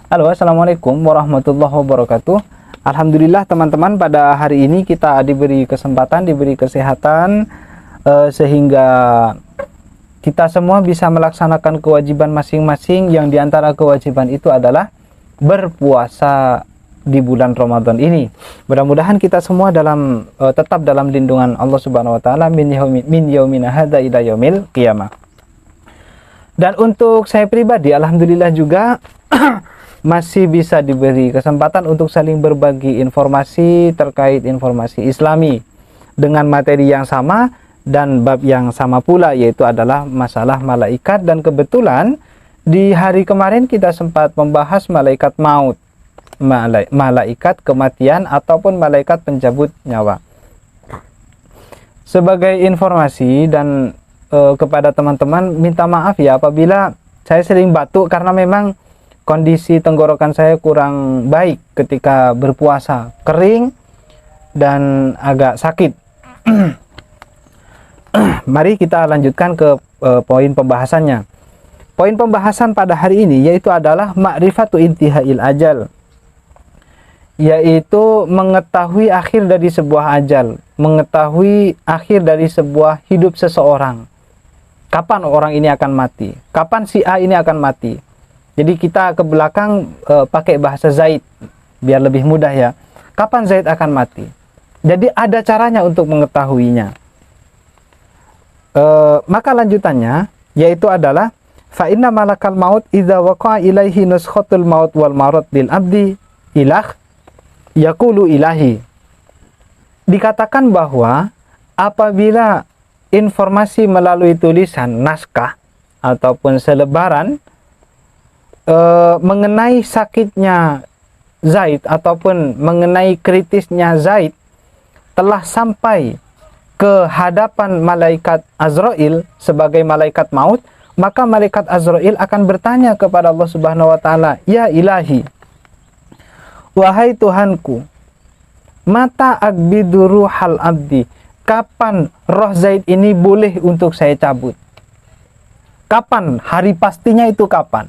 Halo, assalamualaikum warahmatullahi wabarakatuh. Alhamdulillah teman-teman, pada hari ini kita diberi kesempatan, diberi kesehatan, sehingga kita semua bisa melaksanakan kewajiban masing-masing. Yang diantara kewajiban itu adalah berpuasa di bulan Ramadan ini. Mudah-mudahan kita semua tetap dalam lindungan Allah Subhanahu wa taala min yaumina hadza ila yaumil qiyamah. Dan untuk saya pribadi, alhamdulillah juga masih bisa diberi kesempatan untuk saling berbagi informasi terkait informasi Islami dengan materi yang sama dan bab yang sama pula, yaitu adalah masalah malaikat. Dan kebetulan di hari kemarin kita sempat membahas malaikat maut, malaikat kematian ataupun malaikat pencabut nyawa. Sebagai informasi dan kepada teman-teman, minta maaf ya apabila saya sering batuk, karena memang kondisi tenggorokan saya kurang baik ketika berpuasa, kering dan agak sakit. Mari kita lanjutkan ke poin pembahasannya. Poin pembahasan pada hari ini yaitu adalah ma'rifatu intihail ajal, yaitu mengetahui akhir dari sebuah ajal, mengetahui akhir dari sebuah hidup seseorang. Kapan orang ini akan mati? Kapan si A ini akan mati? Jadi kita ke belakang pakai bahasa Zaid biar lebih mudah ya. Kapan Zaid akan mati? Jadi ada caranya untuk mengetahuinya. Maka lanjutannya yaitu adalah fa inna malakal maut idza waqa'a ilaihi nuskhatul maut wal marad lil abdi ilah yaqulu ilahi. Dikatakan bahwa apabila informasi melalui tulisan naskah ataupun selebaran mengenai sakitnya Zaid ataupun mengenai kritisnya Zaid telah sampai ke hadapan malaikat Azrail sebagai malaikat maut, maka malaikat Azrail akan bertanya kepada Allah Subhanahu wa taala, "Ya Ilahi, wahai Tuhanku, mata akbidu ruhal abdi, kapan roh Zaid ini boleh untuk saya cabut? Kapan? Hari pastinya itu kapan?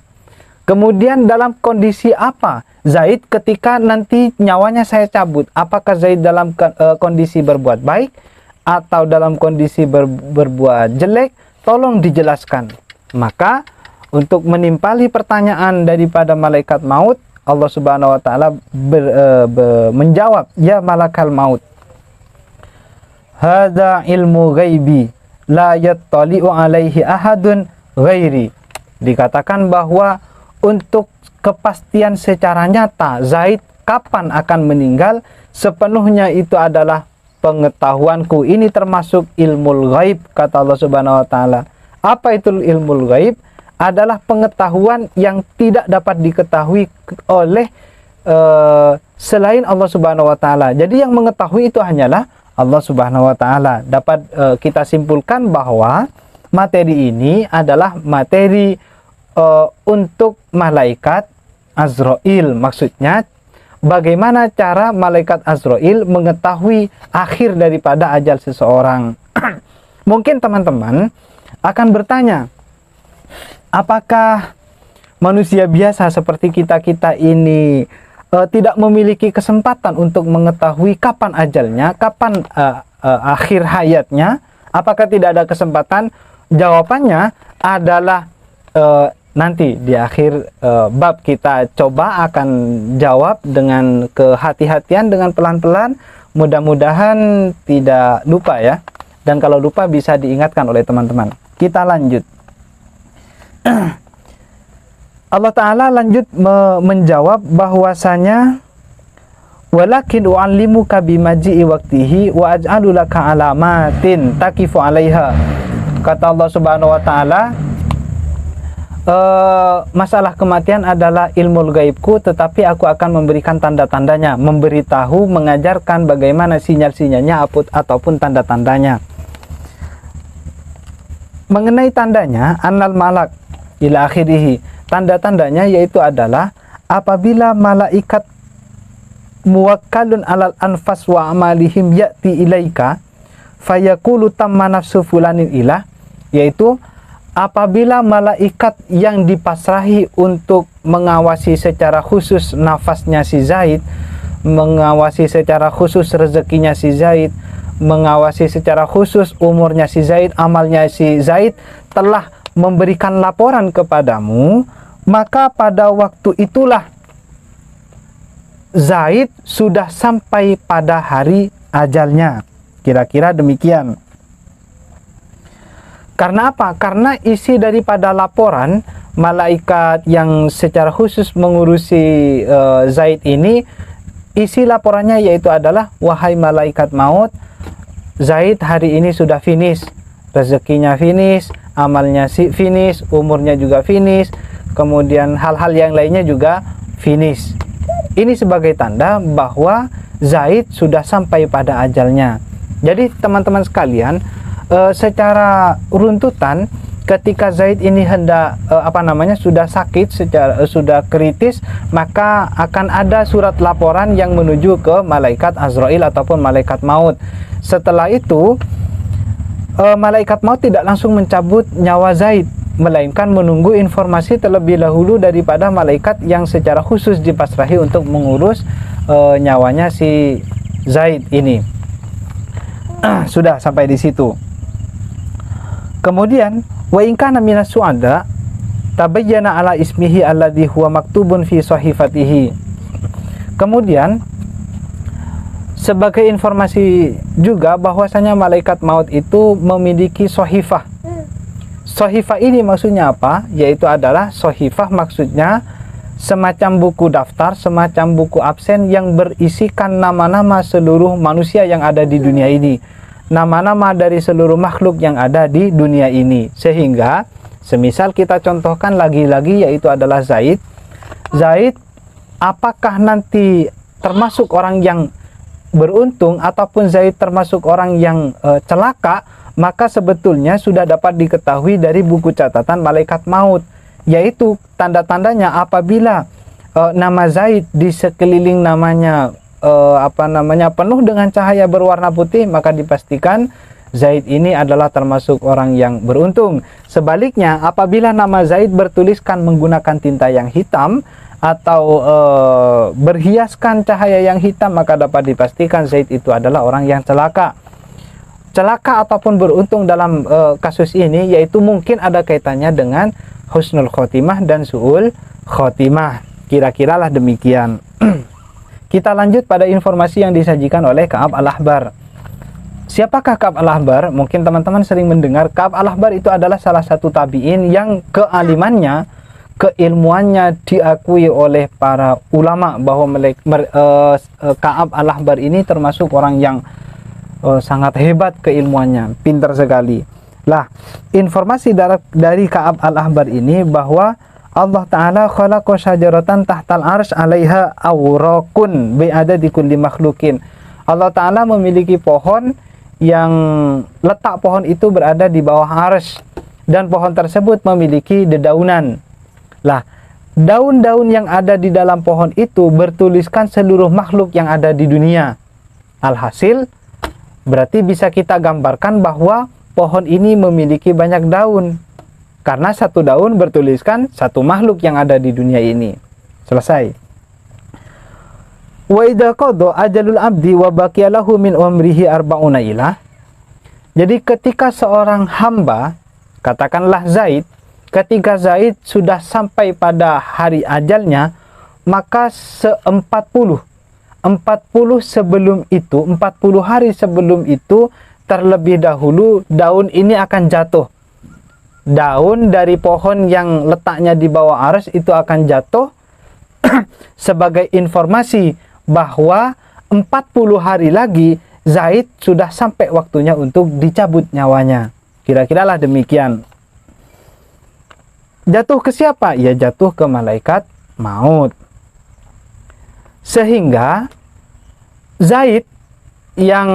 Kemudian dalam kondisi apa Zaid ketika nanti nyawanya saya cabut? Apakah Zaid dalam kondisi berbuat baik atau dalam kondisi berbuat jelek? Tolong dijelaskan." Maka untuk menimpali pertanyaan daripada malaikat maut, Allah Subhanahu wa taala menjawab, "Ya malakal maut, hadza ilmu ghaibi la yattali'u alaihi ahadun ghairi." Dikatakan bahwa untuk kepastian secara nyata Zaid kapan akan meninggal, sepenuhnya itu adalah pengetahuanku. Ini termasuk ilmu ghaib, kata Allah Subhanahu wa taala. Apa itu ilmu ghaib? Adalah pengetahuan yang tidak dapat diketahui oleh selain Allah Subhanahu wa taala. Jadi yang mengetahui itu hanyalah Allah Subhanahu wa taala. Dapat kita simpulkan bahwa materi ini adalah materi untuk malaikat Azrail. Maksudnya bagaimana cara malaikat Azrail mengetahui akhir daripada ajal seseorang. Mungkin teman-teman akan bertanya, apakah manusia biasa seperti kita-kita ini tidak memiliki kesempatan untuk mengetahui kapan ajalnya, kapan akhir hayatnya? Apakah tidak ada kesempatan? Jawabannya adalah nanti di akhir bab kita coba akan jawab dengan kehati-hatian, dengan pelan-pelan. Mudah-mudahan tidak lupa ya. Dan kalau lupa bisa diingatkan oleh teman-teman. Kita lanjut. Allah Ta'ala lanjut menjawab bahwasanya walakin u'allimuka bimaji'i waqtihi wa aj'alu laka alamatin taqifu 'alaiha. Kata Allah Subhanahu wa taala, masalah kematian adalah ilmu gaibku, tetapi aku akan memberikan tanda-tandanya, memberitahu, mengajarkan bagaimana sinyal-sinyalnya ataupun tanda-tandanya. Mengenai tandanya, annal malak ila akhirih, tanda-tandanya yaitu adalah apabila malaikat muwakkalun alal anfas wa amalihim ya'ti ilaika fayaqulu tamma nafsu fulanin ilah, yaitu apabila malaikat yang dipasrahi untuk mengawasi secara khusus nafasnya si Zaid, mengawasi secara khusus rezekinya si Zaid, mengawasi secara khusus umurnya si Zaid, amalnya si Zaid, telah memberikan laporan kepadamu, maka pada waktu itulah Zaid sudah sampai pada hari ajalnya. Kira-kira demikian. Karena apa? Karena isi daripada laporan malaikat yang secara khusus mengurusi Zaid ini, isi laporannya yaitu adalah, wahai malaikat maut, Zaid hari ini sudah finish, rezekinya finish, amalnya finish, umurnya juga finish, kemudian hal-hal yang lainnya juga finish. Ini sebagai tanda bahwa Zaid sudah sampai pada ajalnya. Jadi teman-teman sekalian, secara runtutan, ketika Zaid ini hendak sudah sakit, sudah kritis, maka akan ada surat laporan yang menuju ke malaikat Azrail ataupun malaikat maut. Setelah itu malaikat maut tidak langsung mencabut nyawa Zaid, melainkan menunggu informasi terlebih dahulu daripada malaikat yang secara khusus dipasrahi untuk mengurus nyawanya si Zaid ini. Sudah sampai di situ. Kemudian wa in kana minas su'ada tabayyana ala ismihi alladhi huwa maktubun fi sahifatihi. Kemudian sebagai informasi juga bahwasanya malaikat maut itu memiliki sahifah. Sahifah ini maksudnya apa? Yaitu adalah sahifah, maksudnya semacam buku daftar, semacam buku absen yang berisikan nama-nama seluruh manusia yang ada di dunia ini, nama-nama dari seluruh makhluk yang ada di dunia ini. Sehingga semisal kita contohkan lagi-lagi, yaitu adalah Zaid, apakah nanti termasuk orang yang beruntung ataupun Zaid termasuk orang yang celaka, maka sebetulnya sudah dapat diketahui dari buku catatan malaikat maut, yaitu tanda-tandanya apabila nama Zaid di sekeliling namanya penuh dengan cahaya berwarna putih, maka dipastikan Zaid ini adalah termasuk orang yang beruntung. Sebaliknya, apabila nama Zaid bertuliskan menggunakan tinta yang hitam atau berhiaskan cahaya yang hitam, maka dapat dipastikan Zaid itu adalah orang yang celaka. Celaka ataupun beruntung dalam kasus ini yaitu mungkin ada kaitannya dengan husnul khotimah dan su'ul khotimah. Kira-kiralah demikian. Kita lanjut pada informasi yang disajikan oleh Ka'ab al-Ahbar. Siapakah Ka'ab al-Ahbar? Mungkin teman-teman sering mendengar. Ka'ab al-Ahbar itu adalah salah satu tabi'in yang kealimannya, keilmuannya diakui oleh para ulama bahwa Ka'ab al-Ahbar ini termasuk orang yang sangat hebat keilmuannya, pintar sekali. Lah, informasi dari Ka'ab al-Ahbar ini bahwa Allah Ta'ala khalaqa syajaratan tahtal arsh 'alaiha awraqun bi'adadi kulli makhlukin. Allah Ta'ala memiliki pohon yang letak pohon itu berada di bawah arsy, dan pohon tersebut memiliki dedaunan. Lah, daun-daun yang ada di dalam pohon itu bertuliskan seluruh makhluk yang ada di dunia. Alhasil, berarti bisa kita gambarkan bahwa pohon ini memiliki banyak daun, karena satu daun bertuliskan satu makhluk yang ada di dunia ini. Selesai. Wa idza qada ajalul abdi wa baqiya lahu min umrihi arba'una ilah. Jadi ketika seorang hamba, katakanlah Zaid, ketika Zaid sudah sampai pada hari ajalnya, maka 40 sebelum itu, 40 hari sebelum itu, terlebih dahulu daun ini akan jatuh. Daun dari pohon yang letaknya di bawah arsy itu akan jatuh sebagai informasi bahwa 40 hari lagi Zaid sudah sampai waktunya untuk dicabut nyawanya. Kira-kiralah demikian. Jatuh ke siapa? Ya jatuh ke malaikat maut. Sehingga Zaid yang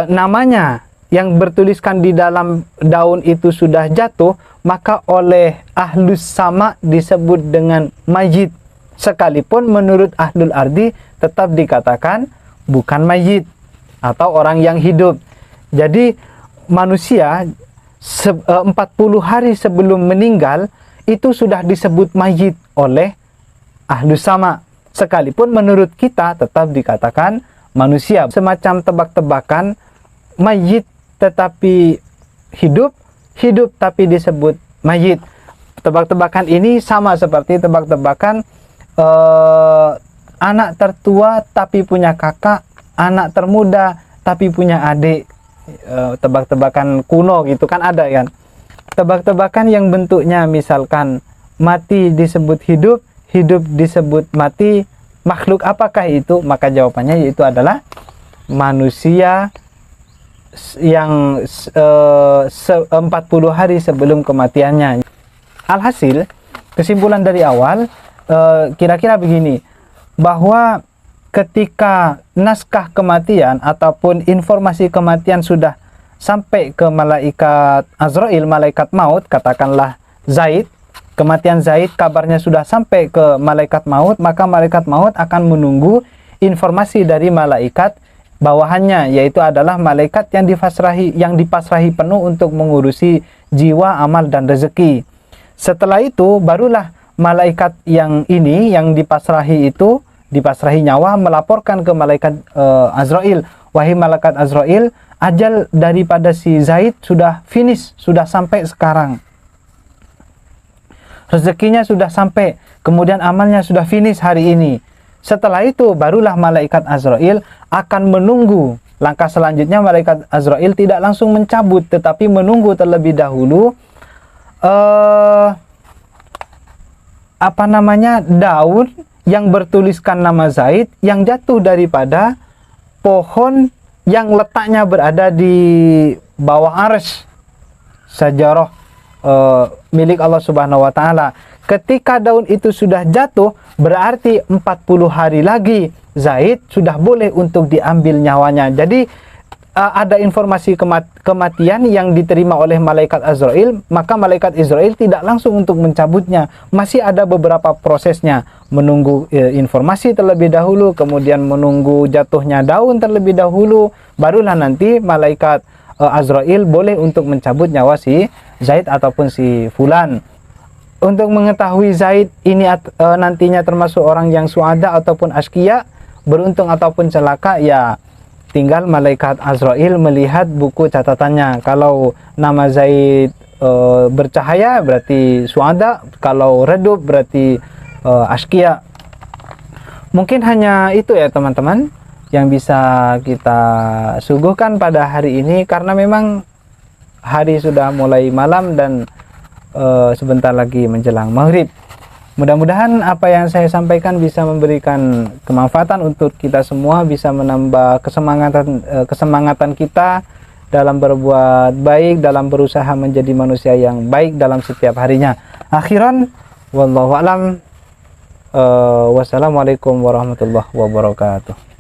namanya yang bertuliskan di dalam daun itu sudah jatuh, maka oleh ahlus sama disebut dengan mayit, sekalipun menurut ahlul ardi tetap dikatakan bukan mayit atau orang yang hidup. Jadi manusia 40 hari sebelum meninggal itu sudah disebut mayit oleh ahlus sama. Sekalipun menurut kita tetap dikatakan manusia. Semacam tebak-tebakan, mayit tetapi hidup, hidup tapi disebut mayit. Tebak-tebakan ini sama seperti tebak-tebakan anak tertua tapi punya kakak, anak termuda tapi punya adik. Tebak-tebakan kuno gitu kan ada kan. Tebak-tebakan yang bentuknya misalkan mati disebut hidup, hidup disebut mati, makhluk apakah itu? Maka jawabannya yaitu adalah manusia yang 40 hari sebelum kematiannya. Alhasil, kesimpulan dari awal kira-kira begini, bahwa ketika naskah kematian ataupun informasi kematian sudah sampai ke malaikat Azrail, malaikat maut, katakanlah Zaid, kematian Zaid kabarnya sudah sampai ke malaikat maut, maka malaikat maut akan menunggu informasi dari malaikat bawahannya, yaitu adalah malaikat yang dipasrahi penuh untuk mengurusi jiwa, amal dan rezeki. Setelah itu barulah malaikat yang ini yang dipasrahi nyawa melaporkan ke malaikat Azrail, wahai malaikat Azrail, ajal daripada si Zaid sudah finish, sudah sampai sekarang. Rezekinya sudah sampai, kemudian amalnya sudah finish hari ini. Setelah itu barulah malaikat Azrail akan menunggu. Langkah selanjutnya malaikat Azrail tidak langsung mencabut, tetapi menunggu terlebih dahulu daun yang bertuliskan nama Zaid yang jatuh daripada pohon yang letaknya berada di bawah arsy sajarah milik Allah Subhanahu wa taala. Ketika daun itu sudah jatuh, berarti 40 hari lagi Zaid sudah boleh untuk diambil nyawanya. Jadi ada informasi kematian yang diterima oleh malaikat Azrail, maka malaikat Azrail tidak langsung untuk mencabutnya. Masih ada beberapa prosesnya, menunggu informasi terlebih dahulu, kemudian menunggu jatuhnya daun terlebih dahulu, barulah nanti malaikat Azrail boleh untuk mencabut nyawa si Zaid ataupun si Fulan. Untuk mengetahui Zaid ini nantinya termasuk orang yang suada ataupun askia, beruntung ataupun celaka, ya tinggal malaikat Azrail melihat buku catatannya. Kalau nama Zaid bercahaya berarti suada, kalau redup berarti askia. Mungkin hanya itu ya teman-teman yang bisa kita suguhkan pada hari ini, karena memang hari sudah mulai malam dan sebentar lagi menjelang maghrib. Mudah-mudahan apa yang saya sampaikan bisa memberikan kemanfaatan untuk kita semua, bisa menambah kesemangatan kita dalam berbuat baik, dalam berusaha menjadi manusia yang baik dalam setiap harinya. Akhiran, wallahu a'lam. Wassalamualaikum warahmatullahi wabarakatuh.